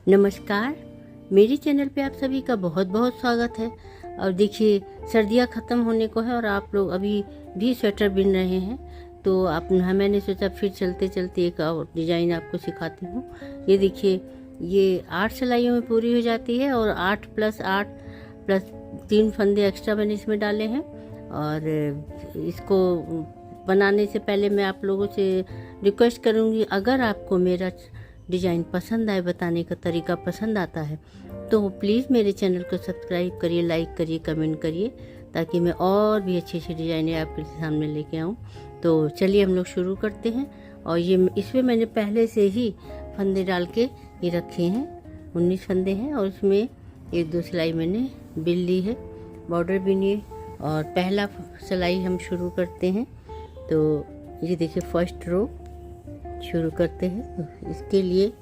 नमस्कार, मेरे चैनल पे आप सभी का बहुत बहुत स्वागत है। और देखिए, सर्दियाँ ख़त्म होने को है और आप लोग अभी भी स्वेटर बुन रहे हैं, तो मैंने सोचा फिर चलते चलते एक और डिज़ाइन आपको सिखाती हूँ। ये देखिए, ये 8 सिलाइयों में पूरी हो जाती है और 8 + 8 + 3 फंदे एक्स्ट्रा मैंने इसमें डाले हैं। और इसको बनाने से पहले मैं आप लोगों से रिक्वेस्ट करूँगी, अगर आपको मेरा डिज़ाइन पसंद आए, बताने का तरीका पसंद आता है, तो प्लीज़ मेरे चैनल को सब्सक्राइब करिए, लाइक करिए, कमेंट करिए, ताकि मैं और भी अच्छी अच्छी डिज़ाइनें आपके सामने लेके आऊँ। तो चलिए हम लोग शुरू करते हैं। और ये इसमें मैंने पहले से ही फंदे डाल के ये रखे हैं, 19 फंदे हैं और इसमें 1-2 सिलाई मैंने बिन ली है, बॉर्डर बिनिए। और पहला सिलाई हम शुरू करते हैं। तो ये देखिए, फर्स्ट रो शुरू करते हैं। तो इसके लिए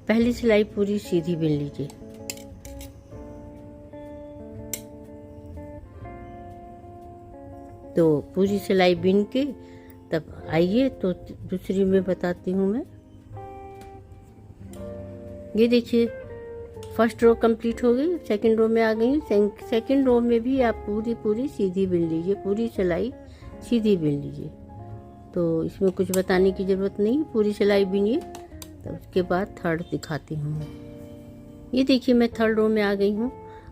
पहली सिलाई पूरी सीधी बिन लीजिए। तो पूरी सिलाई बिन के तब आइए, तो दूसरी में बताती हूँ मैं। ये देखिए, फर्स्ट रो कंप्लीट हो गई, सेकंड रो में आ गई। सेकंड रो में भी आप पूरी सीधी बिन लीजिए, पूरी सिलाई सीधी बिन लीजिए। तो इसमें कुछ बताने की ज़रूरत नहीं, पूरी सिलाई बिनिए। तो उसके बाद थर्ड दिखाती हूँ मैं। ये देखिए, मैं थर्ड रो में आ गई हूँ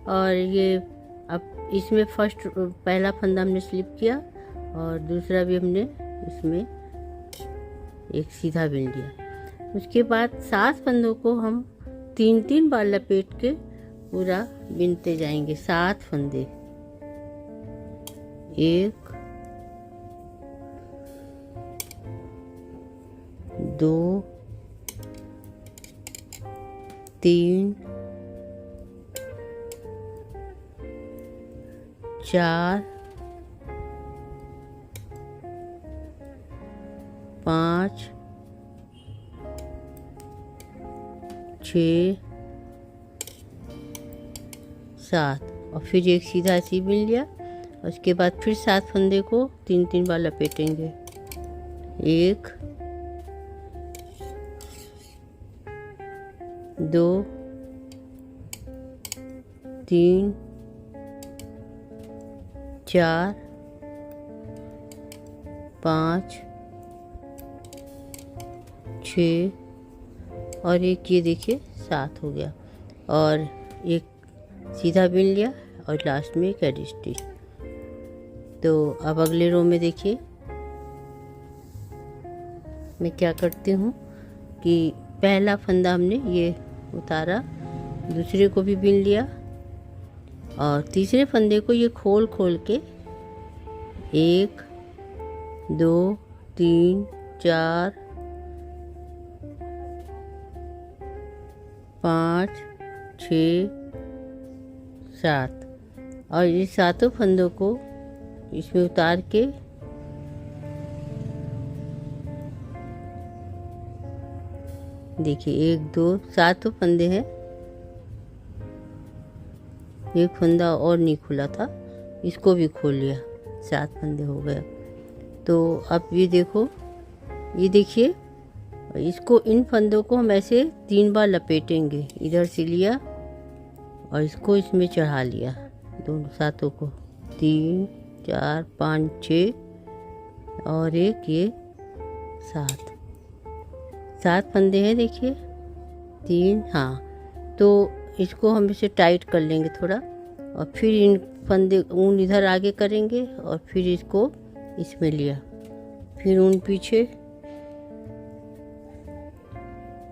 और ये अब इसमें फर्स्ट पहला फंदा हमने स्लिप किया और दूसरा भी हमने इसमें एक सीधा बिन लिया। उसके बाद 7 फंदों को हम 3-3 बार लपेट के पूरा बिनते जाएंगे। 7 फंदे, 1 2 3 4 5 6 7 और फिर एक सीधा ऐसे बिन लिया। उसके बाद फिर 7 फंदे को 3-3 बार लपेटेंगे। 1 2 3 4 5 6 और एक, ये देखिए 7 हो गया। और एक सीधा बिन लिया और लास्ट में एक एडी स्टिच। तो अब अगले रो में देखिए मैं क्या करती हूँ कि पहला फंदा हमने ये उतारा, दूसरे को भी बिन लिया और तीसरे फंदे को ये खोल के 1 2 3 4 5 6 7 और ये 7 फंदों को इसमें उतार के देखिए 1 2 7 फंदे हैं। एक फंदा और नहीं खुला था, इसको भी खोल लिया, 7 फंदे हो गया। तो अब ये देखो, ये देखिए, इसको, इन फंदों को हम ऐसे 3 बार लपेटेंगे। इधर से लिया और इसको इसमें चढ़ा लिया, दोनों 7 को, 3 4 5 6 और एक ये 7 फंदे हैं। देखिए 3, हाँ। तो इसको हम इसे टाइट कर लेंगे थोड़ा और फिर इन फंदे ऊन इधर आगे करेंगे और फिर इसको इसमें लिया, फिर ऊन पीछे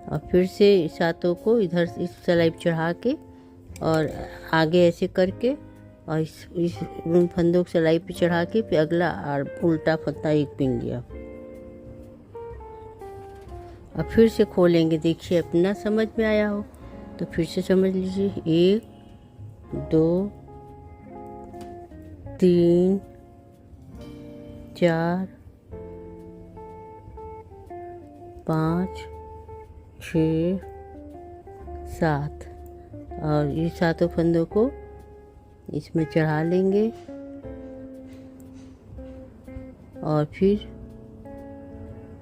और फिर से 7 को इधर इस सिलाई पे चढ़ा के और आगे ऐसे करके और इस ऊन फंदों को सिलाई पे चढ़ा के फिर अगला और उल्टा फंदा एक बिन लिया। अब फिर से खोलेंगे। देखिए, अपना समझ में आया हो तो फिर से समझ लीजिए। 1 2 3 4 5 6 7 और ये 7 फंदों को इसमें चढ़ा लेंगे और फिर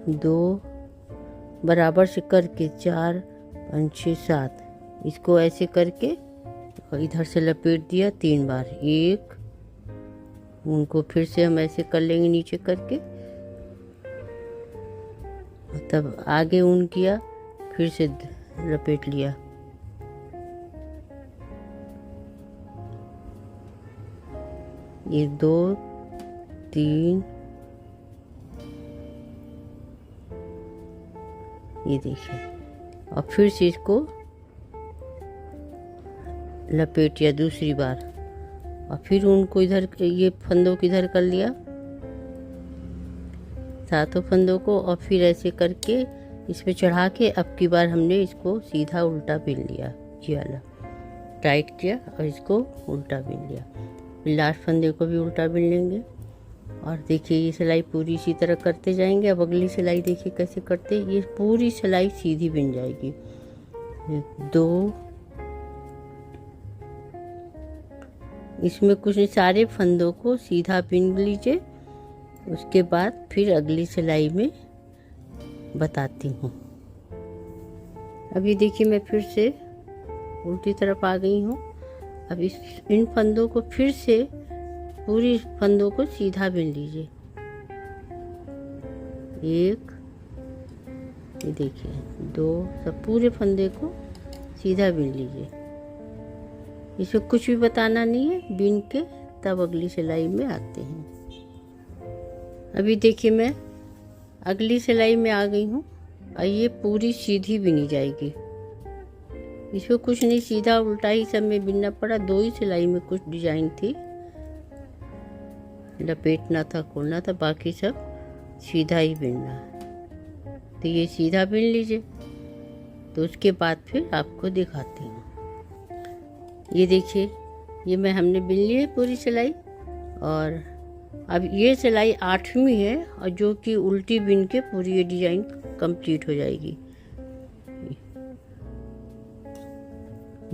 2 बराबर से करके 4 5 6 7, इसको ऐसे करके और इधर से लपेट दिया 3 बार। 1, उनको फिर से हम ऐसे कर लेंगे नीचे करके, तब आगे ऊन किया, फिर से लपेट लिया। ये 2 3, ये देखिए, और फिर से इसको लपेटिया दूसरी बार, और फिर उनको इधर ये फंदों को इधर कर लिया, सातों फंदों को, और फिर ऐसे करके इस पे चढ़ा के अब की बार हमने इसको सीधा उल्टा बिन लिया। ये वाला टाइट किया और इसको उल्टा बिन लिया। फिर लास्ट फंदे को भी उल्टा बिन लेंगे। और देखिए ये सिलाई पूरी इसी तरह करते जाएंगे। अब अगली सिलाई देखिए कैसे करते, ये पूरी सिलाई सीधी बिन जाएगी। 2, इसमें कुछ नहीं, सारे फंदों को सीधा बिन लीजिए। उसके बाद फिर अगली सिलाई में बताती हूँ। अभी देखिए मैं फिर से उल्टी तरफ आ गई हूँ। अब इन फंदों को फिर से पूरी फंदों को सीधा बिन लीजिए। 1, ये देखिए 2, सब पूरे फंदे को सीधा बिन लीजिए। इसमें कुछ भी बताना नहीं है, बिन के तब अगली सिलाई में आते हैं। अभी देखिए मैं अगली सिलाई में आ गई हूँ और ये पूरी सीधी बिनी जाएगी। इसमें कुछ नहीं, सीधा उल्टा ही सब में बिनना पड़ा। 2 ही सिलाई में कुछ डिजाइन थी, लपेटना था, खोलना था, बाकी सब सीधा ही बिनना है। तो ये सीधा बिन लीजिए। तो उसके बाद फिर आपको दिखाती हूँ। ये देखिए ये हमने बिन ली है पूरी सिलाई। और अब ये सिलाई 8वीं है, और जो कि उल्टी बिन के पूरी ये डिजाइन कंप्लीट हो जाएगी।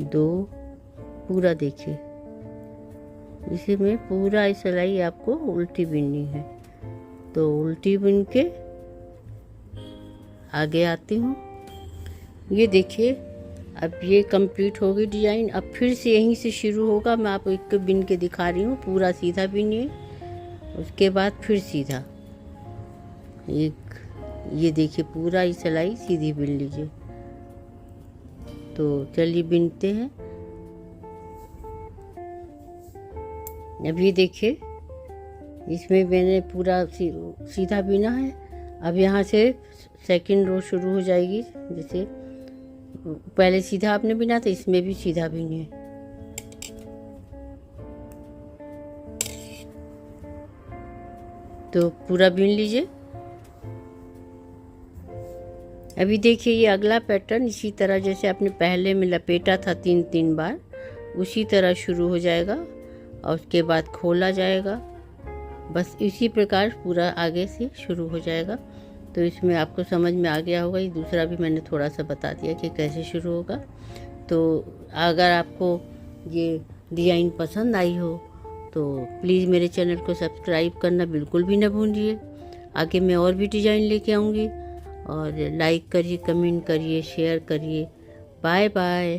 2 पूरा देखिए, इसी में पूरा सिलाई आपको उल्टी बिननी है। तो उल्टी बिन के आगे आती हूँ। ये देखिए अब ये कंप्लीट हो गई डिजाइन। अब फिर से यहीं से शुरू होगा। मैं आपको एक बिन के दिखा रही हूँ। पूरा सीधा बिनिए, उसके बाद फिर सीधा एक, ये देखिए पूरा ही सिलाई सीधी बिन लीजिए। तो चलिए बिनते हैं। अब ये देखिए इसमें मैंने पूरा सीधा बिना है। अब यहाँ से सेकंड रो शुरू हो जाएगी। जैसे पहले सीधा आपने बिना था, इसमें भी सीधा बिनिए। तो पूरा बिन लीजिए। अभी देखिए ये अगला पैटर्न इसी तरह जैसे आपने पहले में लपेटा था 3 बार, उसी तरह शुरू हो जाएगा और उसके बाद खोला जाएगा। बस इसी प्रकार पूरा आगे से शुरू हो जाएगा। तो इसमें आपको समझ में आ गया होगा। ये दूसरा भी मैंने थोड़ा सा बता दिया कि कैसे शुरू होगा। तो अगर आपको ये डिज़ाइन पसंद आई हो तो प्लीज़ मेरे चैनल को सब्सक्राइब करना बिल्कुल भी ना भूलिए। आगे मैं और भी डिज़ाइन लेके आऊँगी। और लाइक करिए, कमेंट करिए, शेयर करिए। Bye bye.